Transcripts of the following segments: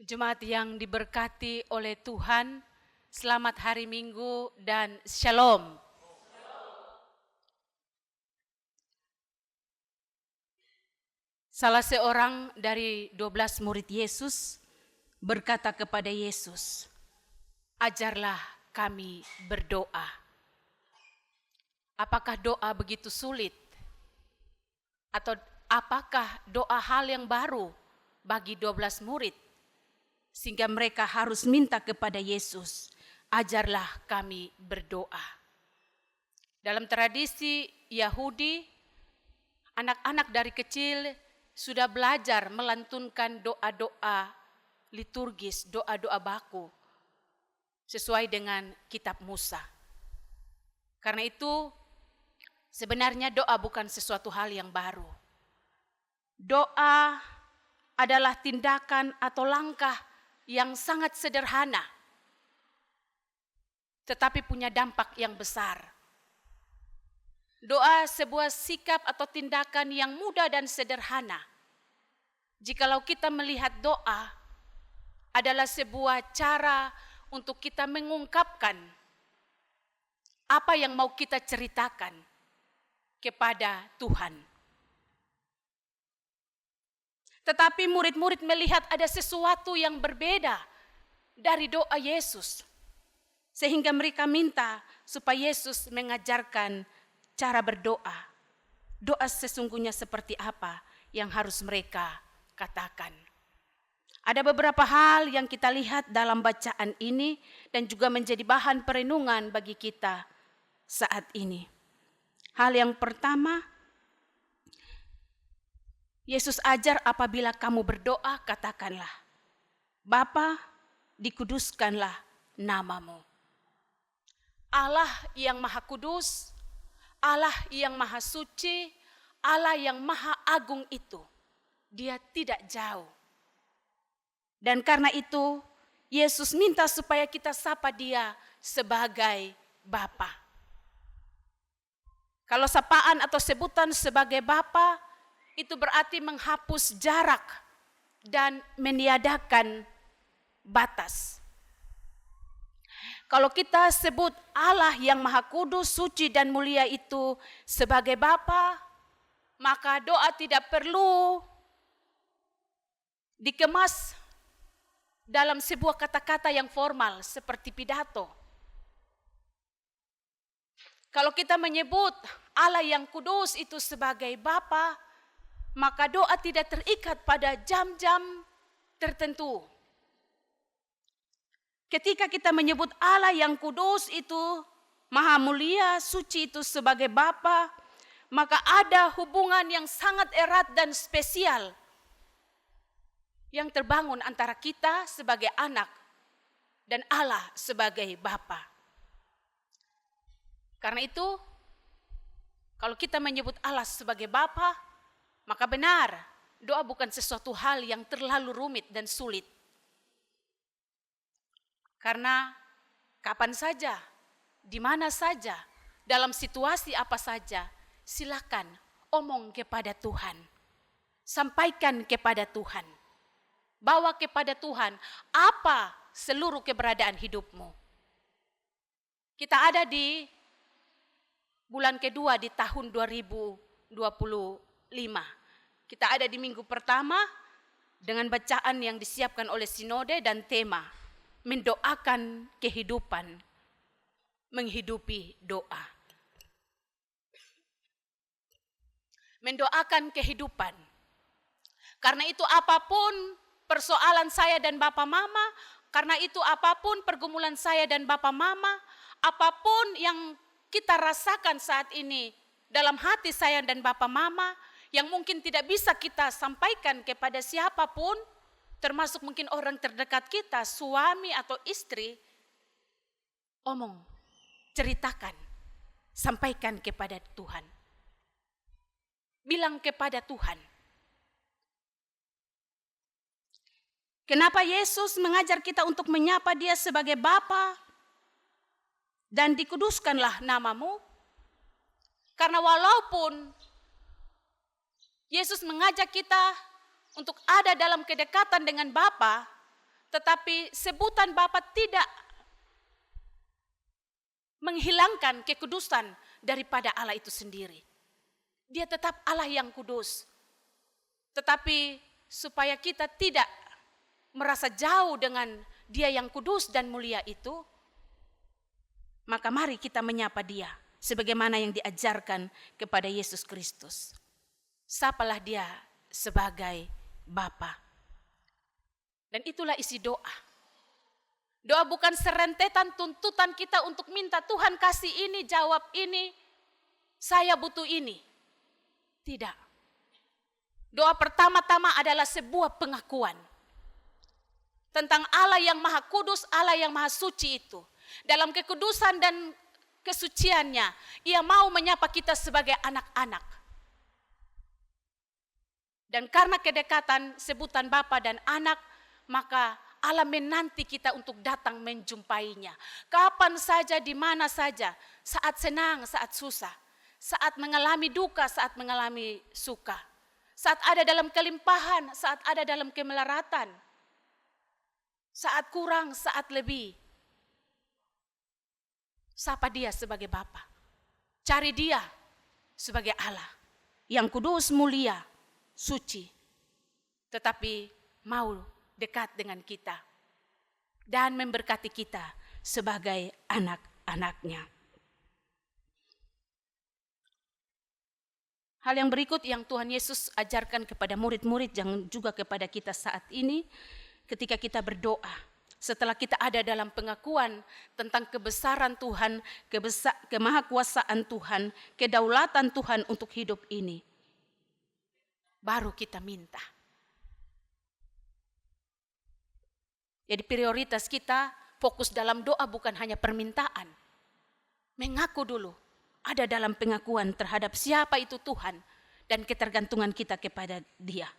Jemaat yang diberkati oleh Tuhan, selamat hari Minggu dan Shalom. Salah seorang dari 12 murid Yesus berkata kepada Yesus, "Ajarlah kami berdoa." Apakah doa begitu sulit? Atau apakah doa hal yang baru bagi 12 murid? Sehingga mereka harus minta kepada Yesus, "Ajarlah kami berdoa." Dalam tradisi Yahudi, anak-anak dari kecil sudah belajar melantunkan doa-doa liturgis, doa-doa baku sesuai dengan kitab Musa. Karena itu sebenarnya doa bukan sesuatu hal yang baru. Doa adalah tindakan atau langkah yang sangat sederhana, tetapi punya dampak yang besar. Doa sebuah sikap atau tindakan yang mudah dan sederhana. Jikalau kita melihat doa adalah sebuah cara untuk kita mengungkapkan apa yang mau kita ceritakan kepada Tuhan. Tetapi murid-murid melihat ada sesuatu yang berbeda dari doa Yesus. Sehingga mereka minta supaya Yesus mengajarkan cara berdoa. Doa sesungguhnya seperti apa yang harus mereka katakan. Ada beberapa hal yang kita lihat dalam bacaan ini dan juga menjadi bahan perenungan bagi kita saat ini. Hal yang pertama, Yesus ajar apabila kamu berdoa, katakanlah, "Bapa, dikuduskanlah namamu." Allah yang Maha Kudus, Allah yang Maha Suci, Allah yang Maha Agung itu, Dia tidak jauh. Dan karena itu, Yesus minta supaya kita sapa Dia sebagai Bapa. Kalau sapaan atau sebutan sebagai Bapa, itu berarti menghapus jarak dan meniadakan batas. Kalau kita sebut Allah yang Maha Kudus, Suci dan Mulia itu sebagai Bapa, maka doa tidak perlu dikemas dalam sebuah kata-kata yang formal seperti pidato. Kalau kita menyebut Allah yang kudus itu sebagai Bapa, maka doa tidak terikat pada jam-jam tertentu. Ketika kita menyebut Allah yang kudus itu, Maha Mulia, Suci itu sebagai Bapa, maka ada hubungan yang sangat erat dan spesial yang terbangun antara kita sebagai anak dan Allah sebagai Bapa. Karena itu, kalau kita menyebut Allah sebagai Bapa, maka benar, doa bukan sesuatu hal yang terlalu rumit dan sulit. Karena kapan saja, di mana saja, dalam situasi apa saja, silakan omong kepada Tuhan. Sampaikan kepada Tuhan. Bawa kepada Tuhan apa seluruh keberadaan hidupmu. Kita ada di bulan kedua di tahun 2025. Kita ada di minggu pertama dengan bacaan yang disiapkan oleh Sinode dan tema mendoakan kehidupan, menghidupi doa. Mendoakan kehidupan. Karena itu apapun persoalan saya dan Bapak Mama, karena itu apapun pergumulan saya dan Bapak Mama, apapun yang kita rasakan saat ini dalam hati saya dan Bapak Mama, yang mungkin tidak bisa kita sampaikan kepada siapapun, termasuk mungkin orang terdekat kita, suami atau istri, omong, ceritakan, sampaikan kepada Tuhan. Bilang kepada Tuhan. Kenapa Yesus mengajar kita untuk menyapa Dia sebagai Bapa dan dikuduskanlah namamu? Karena walaupun Yesus mengajak kita untuk ada dalam kedekatan dengan Bapa, Tetapi sebutan Bapa tidak menghilangkan kekudusan daripada Allah itu sendiri. Dia tetap Allah yang kudus. Tetapi supaya kita tidak merasa jauh dengan Dia yang kudus dan mulia itu, maka mari kita menyapa Dia sebagaimana yang diajarkan kepada Yesus Kristus. Sapalah Dia sebagai Bapa. Dan itulah isi doa. Doa bukan serentetan tuntutan kita untuk minta Tuhan kasih ini, jawab ini, saya butuh ini. Tidak. Doa pertama-tama adalah sebuah pengakuan tentang Allah yang Maha Kudus, Allah yang Maha Suci itu. Dalam kekudusan dan kesuciannya, Ia mau menyapa kita sebagai anak-anak. Dan karena kedekatan sebutan Bapa dan Anak, maka Allah menanti kita untuk datang menjumpainya. Kapan saja, di mana saja, saat senang, saat susah, saat mengalami duka, saat mengalami suka, saat ada dalam kelimpahan, saat ada dalam kemelaratan, saat kurang, saat lebih. Sapa Dia sebagai Bapa. Cari Dia sebagai Allah yang kudus, mulia, suci, tetapi mau dekat dengan kita dan memberkati kita sebagai anak-anaknya. Hal yang berikut yang Tuhan Yesus ajarkan kepada murid-murid yang juga kepada kita saat ini, ketika kita berdoa, setelah kita ada dalam pengakuan tentang kebesaran Tuhan, kemahakuasaan Tuhan, kedaulatan Tuhan untuk hidup ini, baru kita minta. Jadi prioritas kita fokus dalam doa bukan hanya permintaan. Mengaku dulu, ada dalam pengakuan terhadap siapa itu Tuhan dan ketergantungan kita kepada Dia.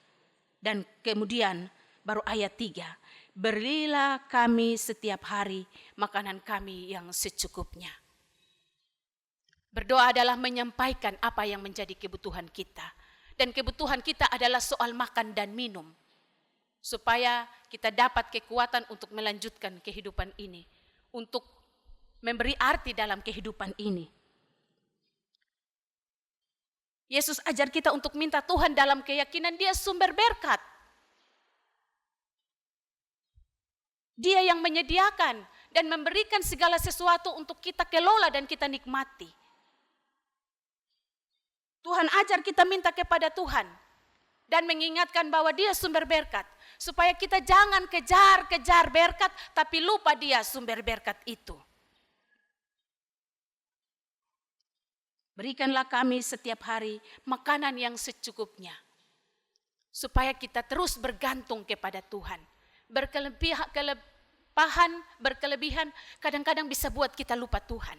Dan kemudian baru ayat 3, berilah kami setiap hari makanan kami yang secukupnya. Berdoa adalah menyampaikan apa yang menjadi kebutuhan kita. Dan kebutuhan kita adalah soal makan dan minum. Supaya kita dapat kekuatan untuk melanjutkan kehidupan ini. Untuk memberi arti dalam kehidupan ini. Yesus ajar kita untuk minta Tuhan dalam keyakinan Dia sumber berkat. Dia yang menyediakan dan memberikan segala sesuatu untuk kita kelola dan kita nikmati. Tuhan ajar kita minta kepada Tuhan dan mengingatkan bahwa Dia sumber berkat. Supaya kita jangan kejar-kejar berkat, tapi lupa Dia sumber berkat itu. Berikanlah kami setiap hari makanan yang secukupnya. Supaya kita terus bergantung kepada Tuhan. Berkelebihan kadang-kadang bisa buat kita lupa Tuhan.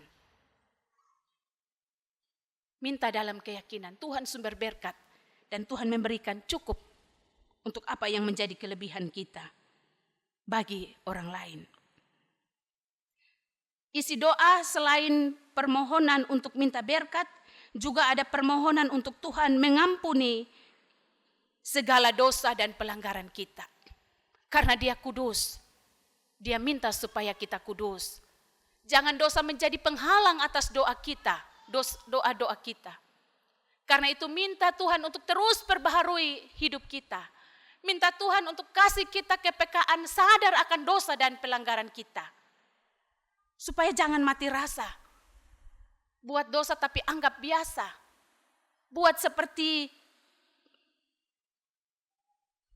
Minta dalam keyakinan Tuhan sumber berkat. Dan Tuhan memberikan cukup untuk apa yang menjadi kelebihan kita bagi orang lain. Isi doa selain permohonan untuk minta berkat, juga ada permohonan untuk Tuhan mengampuni segala dosa dan pelanggaran kita. Karena Dia kudus, Dia minta supaya kita kudus. Jangan dosa menjadi penghalang atas doa kita, doa-doa kita. Karena itu minta Tuhan untuk terus perbaharui hidup kita. Minta Tuhan untuk kasih kita kepekaan sadar akan dosa dan pelanggaran kita. Supaya jangan mati rasa. Buat dosa tapi anggap biasa. Buat seperti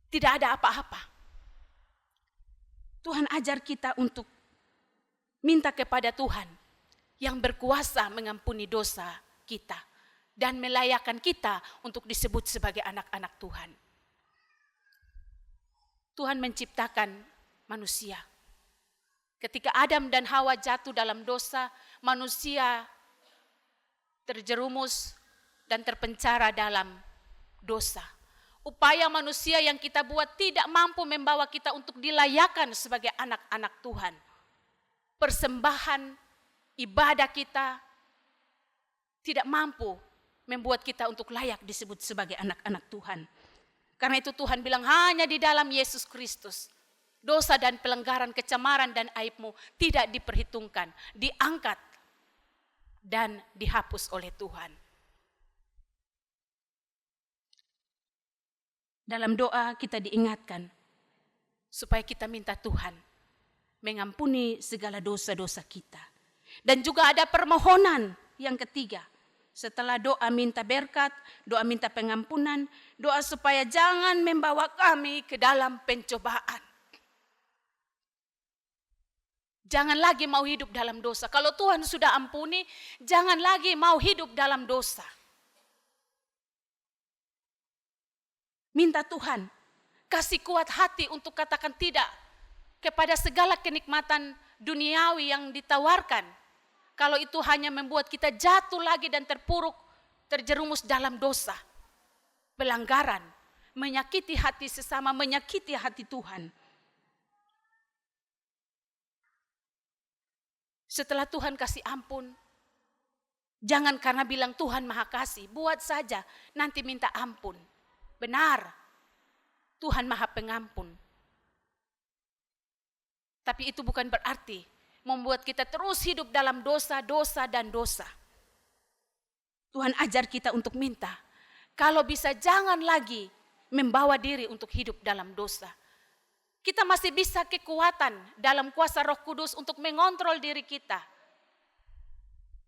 tidak ada apa-apa. Tuhan ajar kita untuk minta kepada Tuhan yang berkuasa mengampuni dosa kita. Dan melayakkan kita untuk disebut sebagai anak-anak Tuhan. Tuhan menciptakan manusia. Ketika Adam dan Hawa jatuh dalam dosa, manusia terjerumus dan terpenjara dalam dosa. Upaya manusia yang kita buat tidak mampu membawa kita untuk dilayakkan sebagai anak-anak Tuhan. Persembahan ibadah kita tidak mampu membuat kita untuk layak disebut sebagai anak-anak Tuhan. Karena itu Tuhan bilang hanya di dalam Yesus Kristus Dosa dan pelanggaran, kecemaran dan aibmu tidak diperhitungkan, diangkat dan dihapus oleh Tuhan. Dalam doa kita diingatkan supaya kita minta Tuhan mengampuni segala dosa-dosa kita. Dan juga ada permohonan yang ketiga. Setelah doa minta berkat, doa minta pengampunan, doa supaya jangan membawa kami ke dalam pencobaan. Jangan lagi mau hidup dalam dosa. Kalau Tuhan sudah ampuni, jangan lagi mau hidup dalam dosa. Minta Tuhan, kasih kuat hati untuk katakan tidak kepada segala kenikmatan duniawi yang ditawarkan. Kalau itu hanya membuat kita jatuh lagi dan terpuruk, terjerumus dalam dosa, pelanggaran, menyakiti hati sesama, menyakiti hati Tuhan. Setelah Tuhan kasih ampun, jangan karena bilang Tuhan Maha Kasih, buat saja nanti minta ampun. Benar, Tuhan Maha Pengampun. Tapi itu bukan berarti membuat kita terus hidup dalam dosa, dosa, dan dosa. Tuhan ajar kita untuk minta, kalau bisa jangan lagi membawa diri untuk hidup dalam dosa. Kita masih bisa kekuatan dalam kuasa Roh Kudus untuk mengontrol diri kita.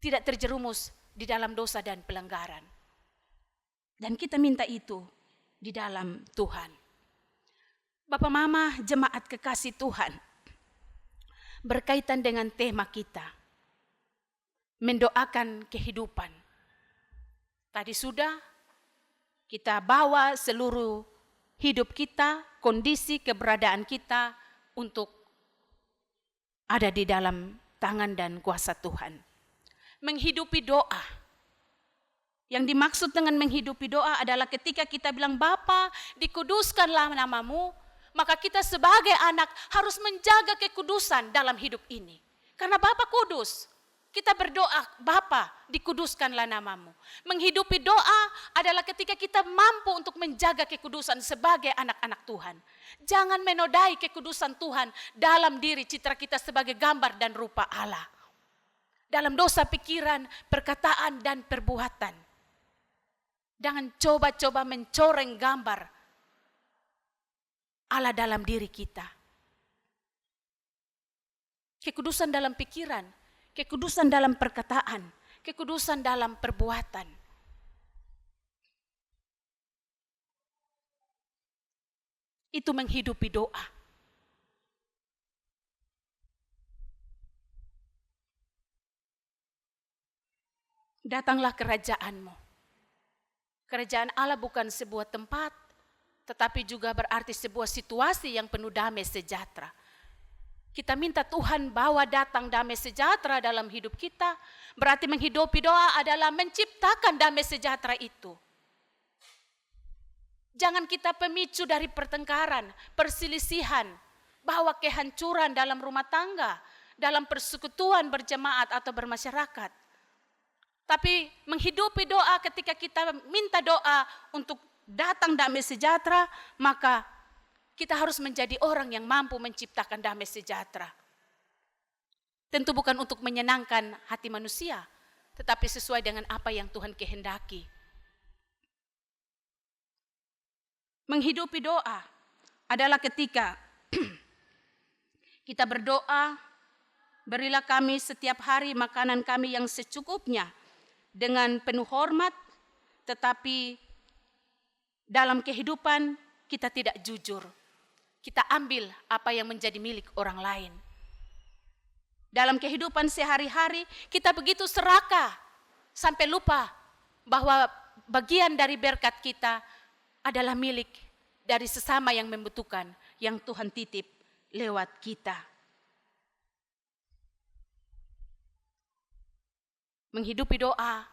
Tidak terjerumus di dalam dosa dan pelanggaran. Dan kita minta itu di dalam Tuhan. Bapak Mama, jemaat kekasih Tuhan, berkaitan dengan tema kita, mendoakan kehidupan. Tadi sudah kita bawa seluruh hidup kita, kondisi keberadaan kita untuk ada di dalam tangan dan kuasa Tuhan. Menghidupi doa. Yang dimaksud dengan menghidupi doa adalah ketika kita bilang, Bapa, dikuduskanlah namamu, maka kita sebagai anak harus menjaga kekudusan dalam hidup ini. Karena Bapa kudus. Kita berdoa, Bapa, dikuduskanlah namamu. Menghidupi doa adalah ketika kita mampu untuk menjaga kekudusan sebagai anak-anak Tuhan. Jangan menodai kekudusan Tuhan dalam diri citra kita sebagai gambar dan rupa Allah. Dalam dosa pikiran, perkataan, dan perbuatan. Jangan coba-coba mencoreng gambar Allah dalam diri kita. Kekudusan dalam pikiran, kekudusan dalam perkataan, kekudusan dalam perbuatan. Itu menghidupi doa. Datanglah kerajaanmu. Kerajaan Allah bukan sebuah tempat, tetapi juga berarti sebuah situasi yang penuh damai sejahtera. Kita minta Tuhan bawa datang damai sejahtera dalam hidup kita. Berarti menghidupi doa adalah menciptakan damai sejahtera itu. Jangan kita pemicu dari pertengkaran, perselisihan, bawa kehancuran dalam rumah tangga, dalam persekutuan berjemaat atau bermasyarakat. Tapi menghidupi doa ketika kita minta doa untuk datang damai sejahtera, maka kita harus menjadi orang yang mampu menciptakan damai sejahtera. Tentu bukan untuk menyenangkan hati manusia, tetapi sesuai dengan apa yang Tuhan kehendaki. Menghidupi doa adalah ketika kita berdoa, berilah kami setiap hari makanan kami yang secukupnya dengan penuh hormat, tetapi dalam kehidupan kita tidak jujur. Kita ambil apa yang menjadi milik orang lain. Dalam kehidupan sehari-hari kita begitu serakah sampai lupa bahwa bagian dari berkat kita adalah milik dari sesama yang membutuhkan, yang Tuhan titip lewat kita. Menghidupi doa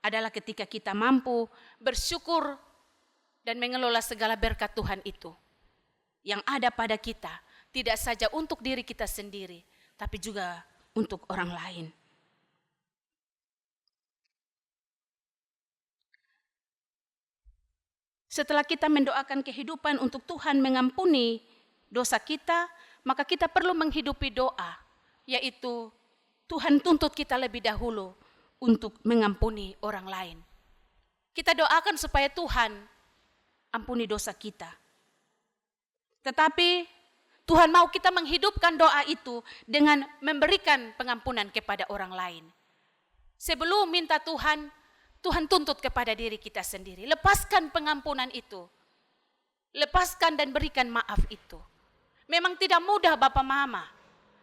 adalah ketika kita mampu bersyukur dan mengelola segala berkat Tuhan itu yang ada pada kita, tidak saja untuk diri kita sendiri, tapi juga untuk orang lain. Setelah kita mendoakan kehidupan untuk Tuhan mengampuni dosa kita, maka kita perlu menghidupi doa, yaitu Tuhan tuntut kita lebih dahulu untuk mengampuni orang lain. Kita doakan supaya Tuhan ampuni dosa kita. Tetapi Tuhan mau kita menghidupkan doa itu dengan memberikan pengampunan kepada orang lain. Sebelum minta Tuhan, Tuhan tuntut kepada diri kita sendiri. Lepaskan pengampunan itu. Lepaskan dan berikan maaf itu. Memang tidak mudah Bapak Mama.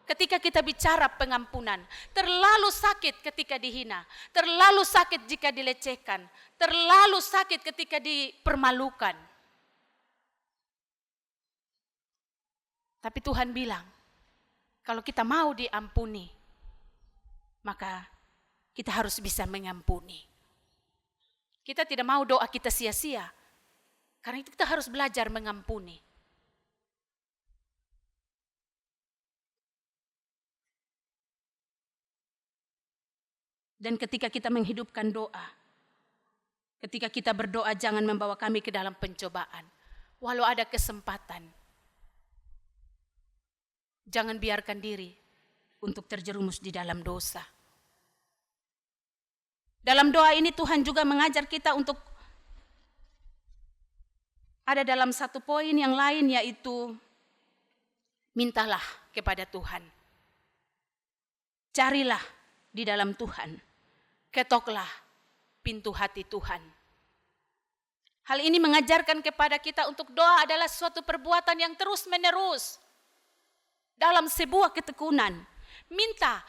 Ketika kita bicara pengampunan, terlalu sakit ketika dihina, terlalu sakit jika dilecehkan, terlalu sakit ketika dipermalukan. Tapi Tuhan bilang, kalau kita mau diampuni, maka kita harus bisa mengampuni. Kita tidak mau doa kita sia-sia, karena itu kita harus belajar mengampuni. Dan ketika kita menghidupkan doa, ketika kita berdoa jangan membawa kami ke dalam pencobaan. Walau ada kesempatan, jangan biarkan diri untuk terjerumus di dalam dosa. Dalam doa ini Tuhan juga mengajar kita untuk ada dalam satu poin yang lain, yaitu mintalah kepada Tuhan. Carilah di dalam Tuhan. Ketoklah pintu hati Tuhan. Hal ini mengajarkan kepada kita untuk doa adalah suatu perbuatan yang terus menerus. Dalam sebuah ketekunan. Minta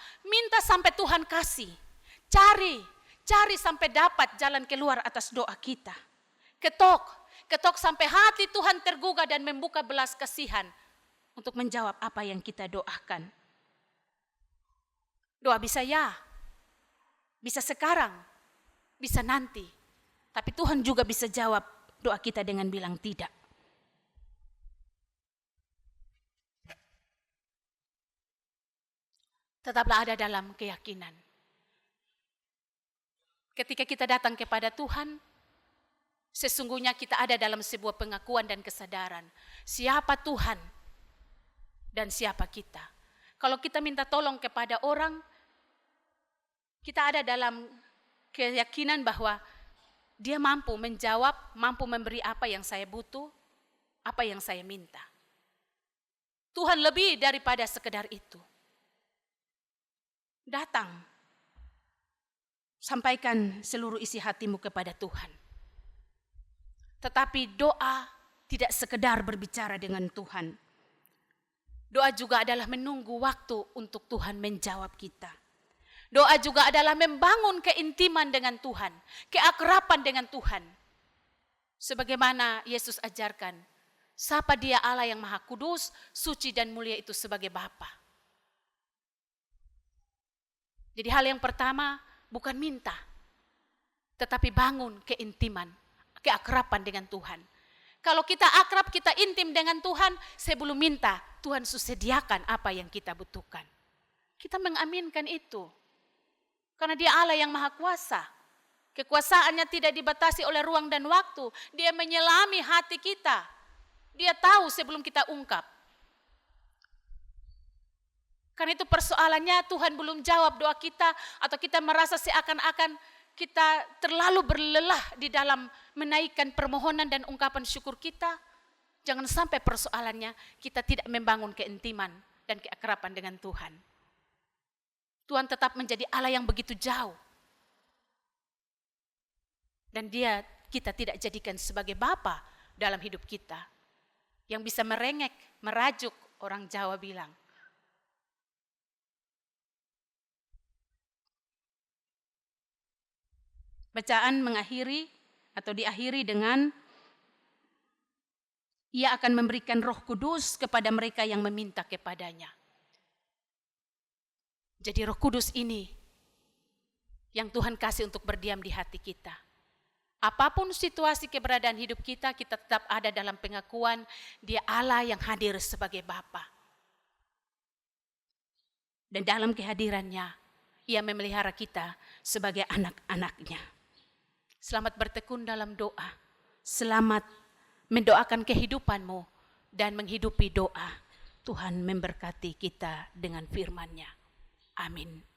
sampai Tuhan kasih. Cari sampai dapat jalan keluar atas doa kita. Ketok sampai hati Tuhan tergugah dan membuka belas kasihan untuk menjawab apa yang kita doakan. Doa bisa ya, bisa sekarang, bisa nanti. Tapi Tuhan juga bisa jawab doa kita dengan bilang tidak. Tetaplah ada dalam keyakinan. Ketika kita datang kepada Tuhan, sesungguhnya kita ada dalam sebuah pengakuan dan kesadaran. Siapa Tuhan dan siapa kita. Kalau kita minta tolong kepada orang, kita ada dalam keyakinan bahwa dia mampu menjawab, mampu memberi apa yang saya butuh, apa yang saya minta. Tuhan lebih daripada sekedar itu. Datang, sampaikan seluruh isi hatimu kepada Tuhan. Tetapi doa tidak sekedar berbicara dengan Tuhan. Doa juga adalah menunggu waktu untuk Tuhan menjawab kita. Doa juga adalah membangun keintiman dengan Tuhan, keakraban dengan Tuhan. Sebagaimana Yesus ajarkan, sapa Dia Allah yang Maha Kudus, suci dan mulia itu sebagai Bapa. Jadi hal yang pertama bukan minta, tetapi bangun keintiman, keakraban dengan Tuhan. Kalau kita akrab, kita intim dengan Tuhan, sebelum minta, Tuhan sudah sediakan apa yang kita butuhkan. Kita mengaminkan itu. Karena Dia Allah yang Maha Kuasa. Kekuasaannya tidak dibatasi oleh ruang dan waktu. Dia menyelami hati kita. Dia tahu sebelum kita ungkap. Karena itu persoalannya Tuhan belum jawab doa kita, atau kita merasa seakan-akan kita terlalu berlelah di dalam menaikkan permohonan dan ungkapan syukur kita. Jangan sampai persoalannya kita tidak membangun keintiman dan keakraban dengan Tuhan. Tuhan tetap menjadi Allah yang begitu jauh. Dan kita tidak jadikan sebagai Bapa dalam hidup kita. Yang bisa merengek, merajuk, orang Jawa bilang. Bacaan mengakhiri atau diakhiri dengan Ia akan memberikan Roh Kudus kepada mereka yang meminta kepadanya. Jadi Roh Kudus ini yang Tuhan kasih untuk berdiam di hati kita. Apapun situasi keberadaan hidup kita, kita tetap ada dalam pengakuan Dia Allah yang hadir sebagai Bapa. Dan dalam kehadirannya, Ia memelihara kita sebagai anak-anak-Nya. Selamat bertekun dalam doa. Selamat mendoakan kehidupanmu dan menghidupi doa. Tuhan memberkati kita dengan firman-Nya. Amin.